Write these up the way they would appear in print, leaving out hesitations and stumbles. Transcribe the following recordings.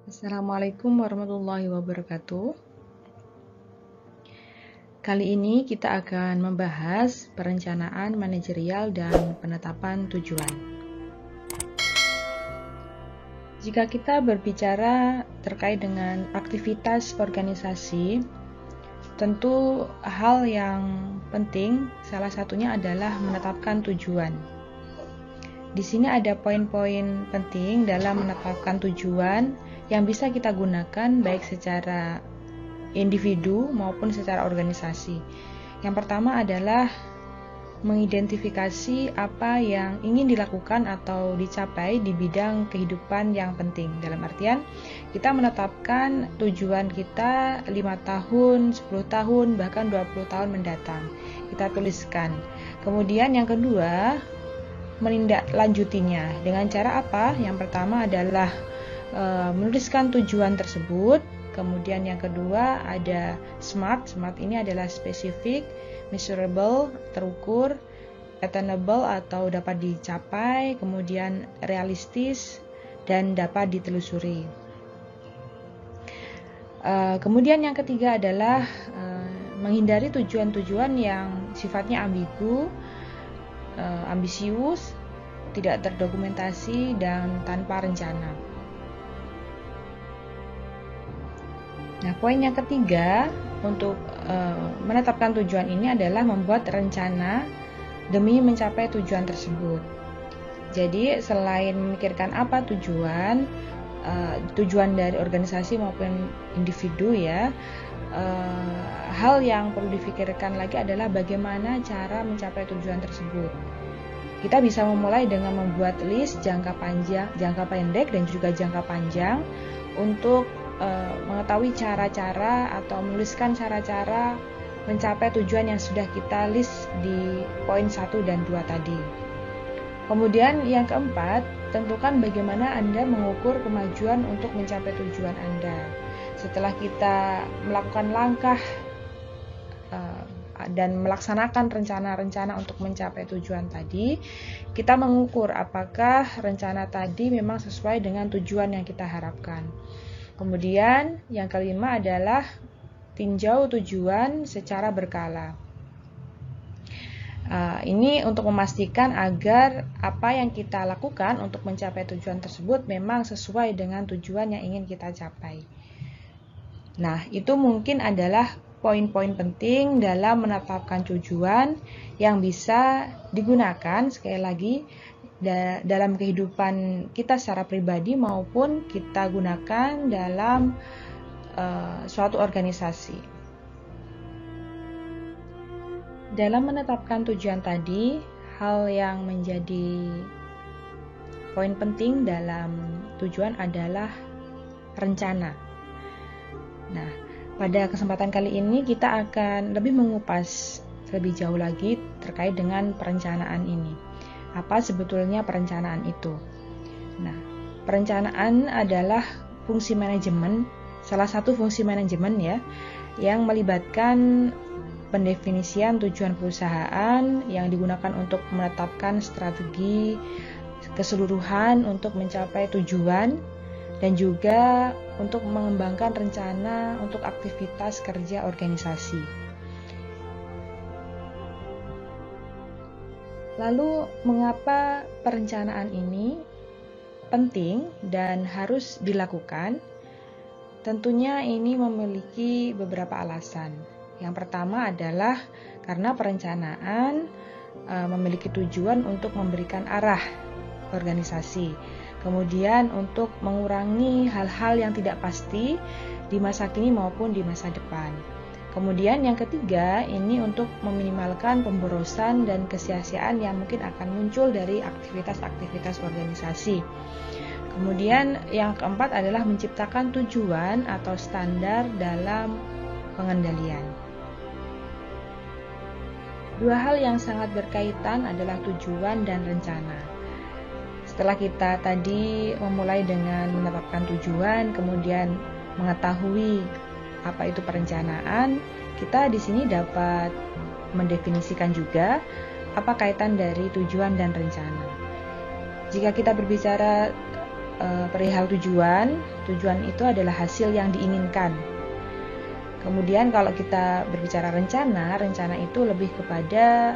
Assalamualaikum warahmatullahi wabarakatuh. Kali ini kita akan membahas perencanaan manajerial dan penetapan tujuan. Jika kita berbicara terkait dengan aktivitas organisasi, tentu hal yang penting salah satunya adalah menetapkan tujuan. Di sini ada poin-poin penting dalam menetapkan tujuan yang bisa kita gunakan baik secara individu maupun secara organisasi. Yang pertama adalah mengidentifikasi apa yang ingin dilakukan atau dicapai di bidang kehidupan yang penting. Dalam artian, kita menetapkan tujuan kita 5 tahun, 10 tahun, bahkan 20 tahun mendatang. Kita tuliskan. Kemudian yang kedua, menindaklanjutinya. Dengan cara apa? Yang pertama adalah menuliskan tujuan tersebut. Kemudian yang kedua ada SMART. SMART ini adalah spesifik, measurable, terukur, attainable atau dapat dicapai, kemudian realistis dan dapat ditelusuri. Kemudian yang ketiga adalah menghindari tujuan-tujuan yang sifatnya ambigu, ambisius, tidak terdokumentasi dan tanpa rencana. Nah, poin yang ketiga untuk menetapkan tujuan ini adalah membuat rencana demi mencapai tujuan tersebut. Jadi, selain memikirkan apa tujuan dari organisasi maupun individu ya, hal yang perlu difikirkan lagi adalah bagaimana cara mencapai tujuan tersebut. Kita bisa memulai dengan membuat list jangka pendek dan juga jangka panjang untuk mengetahui cara-cara atau menuliskan cara-cara mencapai tujuan yang sudah kita list di poin 1 dan 2 tadi. Kemudian yang keempat, tentukan bagaimana Anda mengukur kemajuan untuk mencapai tujuan Anda. Setelah kita melakukan langkah dan melaksanakan rencana-rencana untuk mencapai tujuan tadi, kita mengukur apakah rencana tadi memang sesuai dengan tujuan yang kita harapkan. Kemudian yang kelima adalah tinjau tujuan secara berkala. Ini untuk memastikan agar apa yang kita lakukan untuk mencapai tujuan tersebut memang sesuai dengan tujuan yang ingin kita capai. Nah, itu mungkin adalah poin-poin penting dalam menetapkan tujuan yang bisa digunakan sekali lagi dalam kehidupan kita secara pribadi maupun kita gunakan dalam suatu organisasi. Dalam menetapkan tujuan tadi, hal yang menjadi poin penting dalam tujuan adalah rencana. Nah, pada kesempatan kali ini kita akan lebih mengupas lebih jauh lagi terkait dengan perencanaan ini. Apa sebetulnya perencanaan itu? Nah, perencanaan adalah fungsi manajemen, salah satu fungsi manajemen ya, yang melibatkan pendefinisian tujuan perusahaan yang digunakan untuk menetapkan strategi keseluruhan untuk mencapai tujuan dan juga untuk mengembangkan rencana untuk aktivitas kerja organisasi. Lalu, mengapa perencanaan ini penting dan harus dilakukan? Tentunya ini memiliki beberapa alasan. Yang pertama adalah karena perencanaan memiliki tujuan untuk memberikan arah organisasi. Kemudian untuk mengurangi hal-hal yang tidak pasti di masa kini maupun di masa depan. Kemudian yang ketiga, ini untuk meminimalkan pemborosan dan kesia-siaan yang mungkin akan muncul dari aktivitas-aktivitas organisasi. Kemudian yang keempat adalah menciptakan tujuan atau standar dalam pengendalian. Dua hal yang sangat berkaitan adalah tujuan dan rencana. Setelah kita tadi memulai dengan menetapkan tujuan, kemudian mengetahui apa itu perencanaan, kita di sini dapat mendefinisikan juga apa kaitan dari tujuan dan rencana. Jika kita berbicara perihal tujuan. Tujuan itu adalah hasil yang diinginkan. Kemudian kalau kita berbicara rencana itu lebih kepada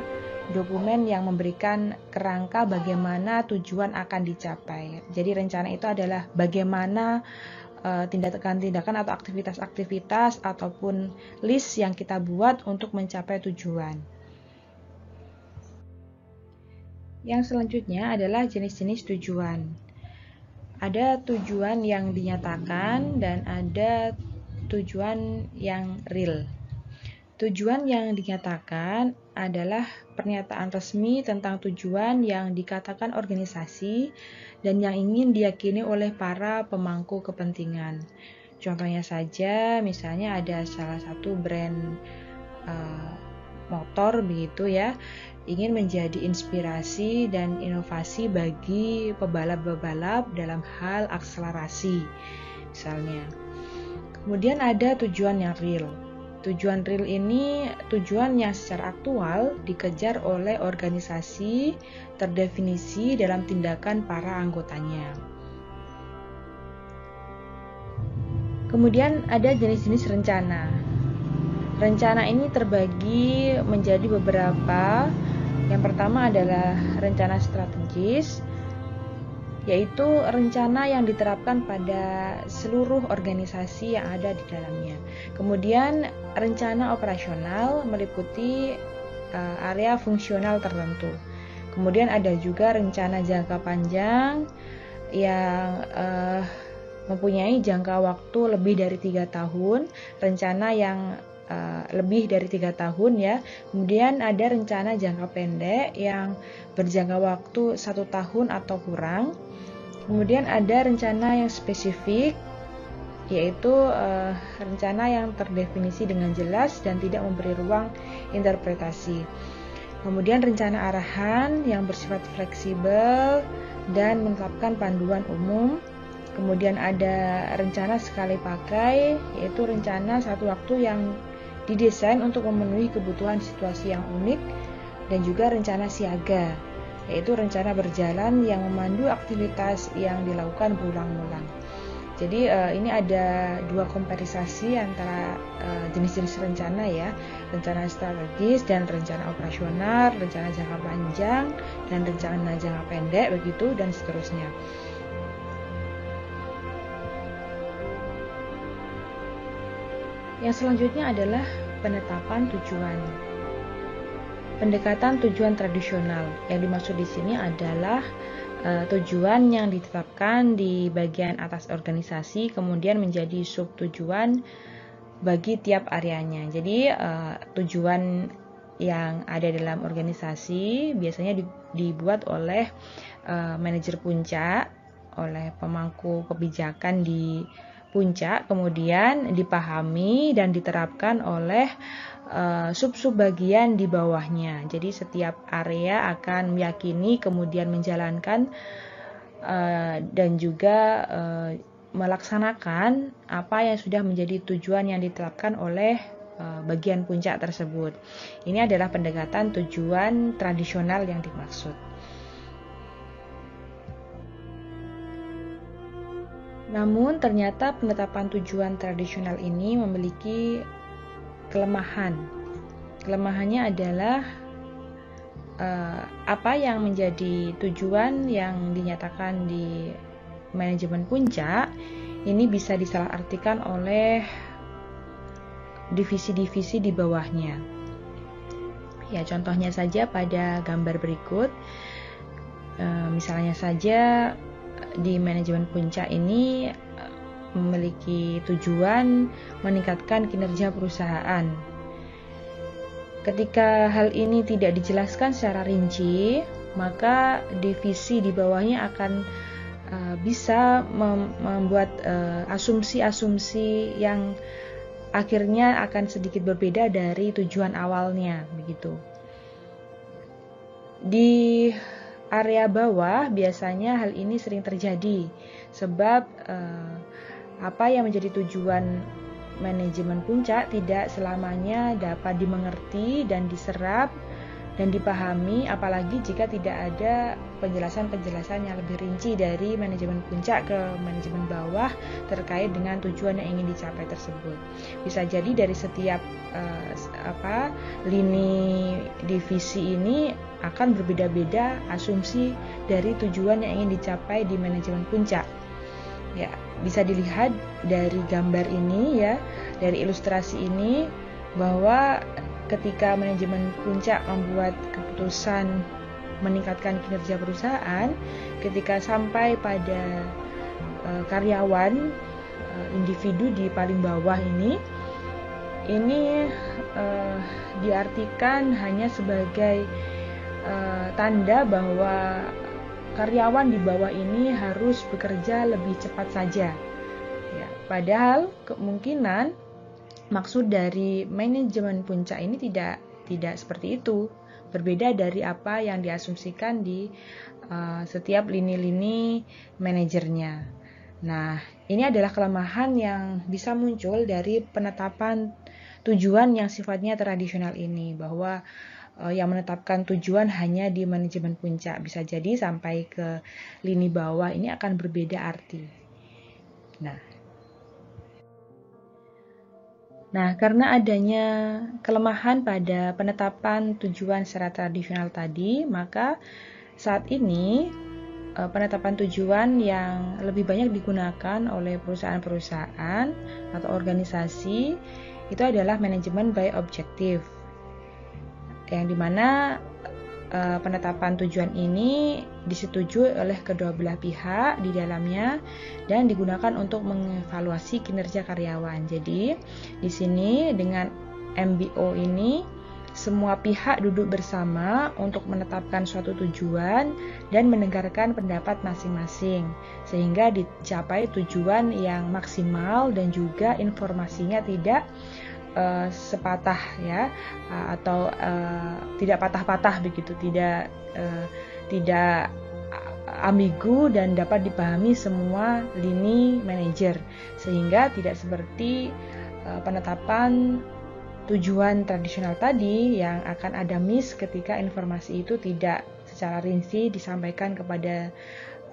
dokumen yang memberikan kerangka bagaimana tujuan akan dicapai. Jadi rencana itu adalah bagaimana tindakan-tindakan atau aktivitas-aktivitas ataupun list yang kita buat untuk mencapai tujuan. Yang selanjutnya adalah jenis-jenis tujuan. Ada tujuan yang dinyatakan dan ada tujuan yang real. Tujuan yang dinyatakan adalah pernyataan resmi tentang tujuan yang dikatakan organisasi dan yang ingin diyakini oleh para pemangku kepentingan. Contohnya saja, misalnya ada salah satu brand motor begitu ya, ingin menjadi inspirasi dan inovasi bagi pebalap-pebalap dalam hal akselerasi misalnya. Kemudian ada tujuan yang real. Tujuan real ini tujuan yang secara aktual dikejar oleh organisasi, terdefinisi dalam tindakan para anggotanya. Kemudian ada jenis-jenis rencana. Rencana ini terbagi menjadi beberapa. Yang pertama adalah rencana strategis, yaitu rencana yang diterapkan pada seluruh organisasi yang ada di dalamnya. Kemudian rencana operasional meliputi area fungsional tertentu. Kemudian ada juga rencana jangka panjang yang mempunyai jangka waktu lebih dari 3 tahun, rencana yang lebih dari 3 tahun ya. Kemudian ada rencana jangka pendek yang berjangka waktu 1 tahun atau kurang. Kemudian ada rencana yang spesifik, yaitu rencana yang terdefinisi dengan jelas dan tidak memberi ruang interpretasi. Kemudian rencana arahan yang bersifat fleksibel dan menetapkan panduan umum. Kemudian ada rencana sekali pakai, yaitu rencana satu waktu yang didesain untuk memenuhi kebutuhan situasi yang unik. Dan juga rencana siaga, yaitu rencana berjalan yang memandu aktivitas yang dilakukan berulang-ulang. Jadi ini ada 2 komparisi antara jenis-jenis rencana ya, rencana strategis dan rencana operasional, rencana jangka panjang dan rencana jangka pendek begitu dan seterusnya. Yang selanjutnya adalah penetapan tujuan. Pendekatan tujuan tradisional yang dimaksud di sini adalah tujuan yang ditetapkan di bagian atas organisasi kemudian menjadi sub tujuan bagi tiap areanya. Jadi tujuan yang ada dalam organisasi biasanya dibuat oleh manajer puncak, oleh pemangku kebijakan di puncak, kemudian dipahami dan diterapkan oleh sub-sub bagian di bawahnya. Jadi setiap area akan meyakini kemudian menjalankan dan juga melaksanakan apa yang sudah menjadi tujuan yang ditetapkan oleh bagian puncak tersebut. Ini adalah pendekatan tujuan tradisional yang dimaksud. Namun ternyata penetapan tujuan tradisional ini memiliki kelemahan. Kelemahannya adalah apa yang menjadi tujuan yang dinyatakan di manajemen puncak ini bisa disalahartikan oleh divisi-divisi di bawahnya. Ya, contohnya saja pada gambar berikut. Misalnya saja di manajemen puncak ini memiliki tujuan meningkatkan kinerja perusahaan. Ketika hal ini tidak dijelaskan secara rinci, maka divisi di bawahnya akan bisa membuat asumsi-asumsi yang akhirnya akan sedikit berbeda dari tujuan awalnya, begitu. Di area bawah biasanya hal ini sering terjadi sebab apa yang menjadi tujuan manajemen puncak tidak selamanya dapat dimengerti dan diserap dan dipahami, apalagi jika tidak ada penjelasan-penjelasan yang lebih rinci dari manajemen puncak ke manajemen bawah terkait dengan tujuan yang ingin dicapai tersebut. Bisa jadi dari setiap lini divisi ini akan berbeda-beda asumsi dari tujuan yang ingin dicapai di manajemen puncak. Ya, bisa dilihat dari gambar ini ya, dari ilustrasi ini, bahwa ketika manajemen puncak membuat keputusan meningkatkan kinerja perusahaan, ketika sampai pada karyawan, individu di paling bawah ini diartikan hanya sebagai tanda bahwa karyawan di bawah ini harus bekerja lebih cepat saja. Ya, padahal kemungkinan maksud dari manajemen puncak ini tidak seperti itu, berbeda dari apa yang diasumsikan di setiap lini-lini manajernya. Nah, ini adalah kelemahan yang bisa muncul dari penetapan tujuan yang sifatnya tradisional ini, bahwa yang menetapkan tujuan hanya di manajemen puncak. Bisa jadi sampai ke lini bawah ini akan berbeda arti. Nah, karena adanya kelemahan pada penetapan tujuan secara tradisional tadi, maka saat ini penetapan tujuan yang lebih banyak digunakan oleh perusahaan-perusahaan atau organisasi itu adalah manajemen by objective, yang dimana penetapan tujuan ini disetujui oleh kedua belah pihak di dalamnya dan digunakan untuk mengevaluasi kinerja karyawan. Jadi di sini dengan MBO ini semua pihak duduk bersama untuk menetapkan suatu tujuan dan mendengarkan pendapat masing-masing sehingga dicapai tujuan yang maksimal dan juga informasinya tidak sepatah ya, atau tidak patah-patah begitu, tidak ambigu dan dapat dipahami semua lini manajer, sehingga tidak seperti penetapan tujuan tradisional tadi yang akan ada miss ketika informasi itu tidak secara rinci disampaikan kepada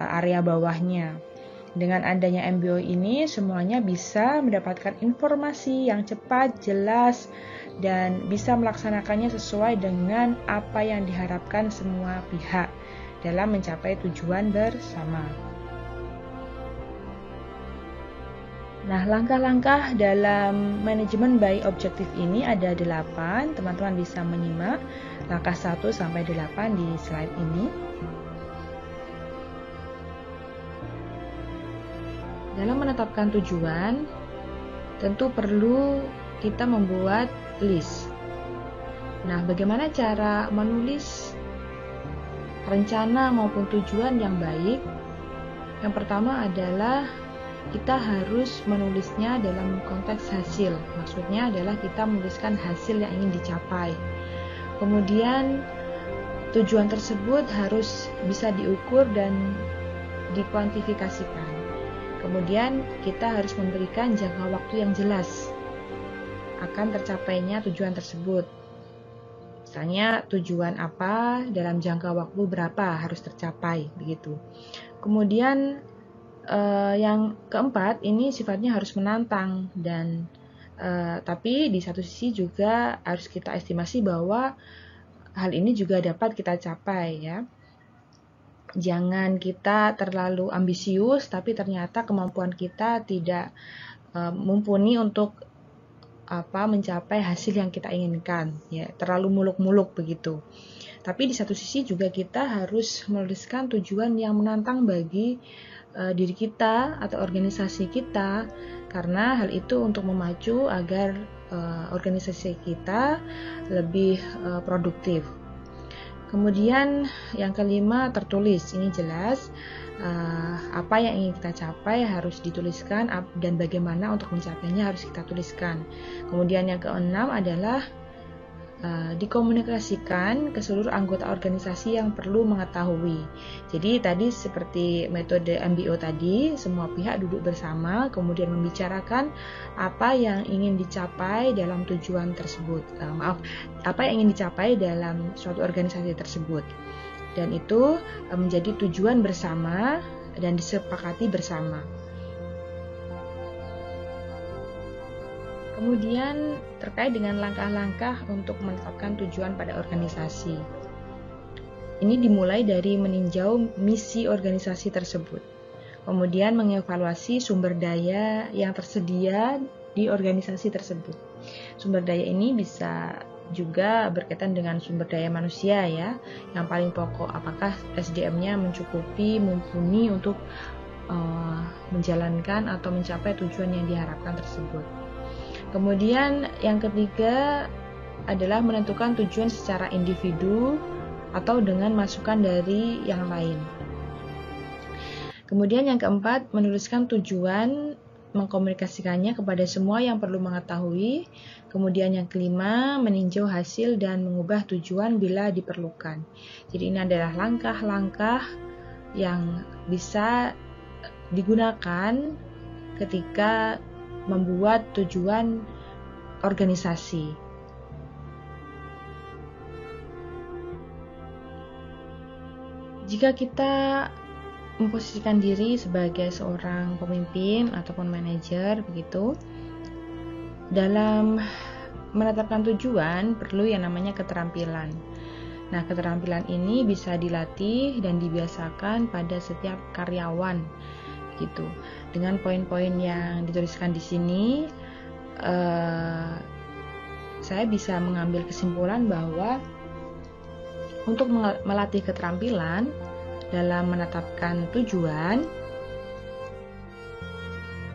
area bawahnya. Dengan adanya MBO ini, semuanya bisa mendapatkan informasi yang cepat, jelas, dan bisa melaksanakannya sesuai dengan apa yang diharapkan semua pihak dalam mencapai tujuan bersama. Nah, langkah-langkah dalam manajemen by objective ini ada 8. Teman-teman bisa menyimak langkah 1 sampai 8 di slide ini. Dalam menetapkan tujuan, tentu perlu kita membuat list. Nah, bagaimana cara menulis rencana maupun tujuan yang baik? Yang pertama adalah kita harus menulisnya dalam konteks hasil. Maksudnya adalah kita menuliskan hasil yang ingin dicapai. Kemudian tujuan tersebut harus bisa diukur dan dikuantifikasikan. Kemudian kita harus memberikan jangka waktu yang jelas akan tercapainya tujuan tersebut. Misalnya tujuan apa dalam jangka waktu berapa harus tercapai begitu. Kemudian yang keempat ini sifatnya harus menantang dan tapi di satu sisi juga harus kita estimasi bahwa hal ini juga dapat kita capai ya. Jangan kita terlalu ambisius tapi ternyata kemampuan kita tidak mumpuni untuk mencapai hasil yang kita inginkan ya, terlalu muluk-muluk begitu. Tapi di satu sisi juga kita harus menuliskan tujuan yang menantang bagi diri kita atau organisasi kita, karena hal itu untuk memacu agar organisasi kita lebih produktif. Kemudian yang kelima tertulis, ini jelas apa yang ingin kita capai harus dituliskan dan bagaimana untuk mencapainya harus kita tuliskan. Kemudian yang keenam adalah dikomunikasikan ke seluruh anggota organisasi yang perlu mengetahui. Jadi tadi seperti metode MBO tadi, semua pihak duduk bersama kemudian membicarakan apa yang ingin dicapai dalam tujuan tersebut. Apa yang ingin dicapai dalam suatu organisasi tersebut. Dan itu menjadi tujuan bersama dan disepakati bersama. Kemudian terkait dengan langkah-langkah untuk menetapkan tujuan pada organisasi. Ini dimulai dari meninjau misi organisasi tersebut. Kemudian mengevaluasi sumber daya yang tersedia di organisasi tersebut. Sumber daya ini bisa juga berkaitan dengan sumber daya manusia ya. Yang paling pokok, apakah SDM-nya mencukupi, mumpuni untuk menjalankan atau mencapai tujuan yang diharapkan tersebut. Kemudian yang ketiga adalah menentukan tujuan secara individu atau dengan masukan dari yang lain. Kemudian yang keempat, menuliskan tujuan, mengkomunikasikannya kepada semua yang perlu mengetahui. Kemudian yang kelima, meninjau hasil dan mengubah tujuan bila diperlukan. Jadi ini adalah langkah-langkah yang bisa digunakan ketika membuat tujuan organisasi. Jika kita memposisikan diri sebagai seorang pemimpin ataupun manajer begitu, dalam menetapkan tujuan perlu yang namanya keterampilan. Nah, keterampilan ini bisa dilatih dan dibiasakan pada setiap karyawan gitu. Dengan poin-poin yang dituliskan di sini, saya bisa mengambil kesimpulan bahwa untuk melatih keterampilan dalam menetapkan tujuan,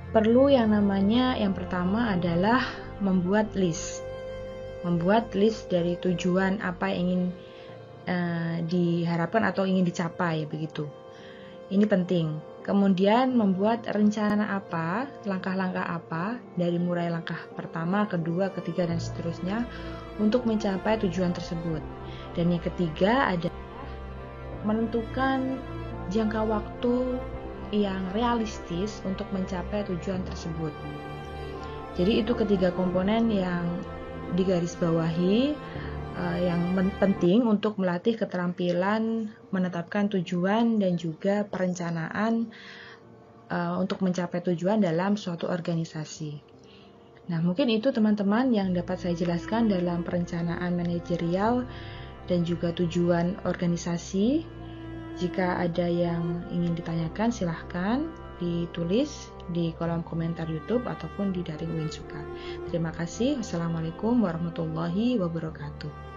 perlu yang namanya yang pertama adalah membuat list dari tujuan apa yang ingin diharapkan atau ingin dicapai begitu. Ini penting. Kemudian membuat rencana apa, langkah-langkah apa, dari mulai langkah pertama, kedua, ketiga, dan seterusnya untuk mencapai tujuan tersebut. Dan yang ketiga adalah menentukan jangka waktu yang realistis untuk mencapai tujuan tersebut. Jadi itu ketiga komponen yang digarisbawahi yang penting untuk melatih keterampilan menetapkan tujuan dan juga perencanaan untuk mencapai tujuan dalam suatu organisasi. Nah, mungkin itu teman-teman yang dapat saya jelaskan dalam perencanaan manajerial dan juga tujuan organisasi. Jika ada yang ingin ditanyakan, silahkan ditulis di kolom komentar YouTube ataupun di daring Uin Suka. Terima kasih. Wassalamualaikum warahmatullahi wabarakatuh.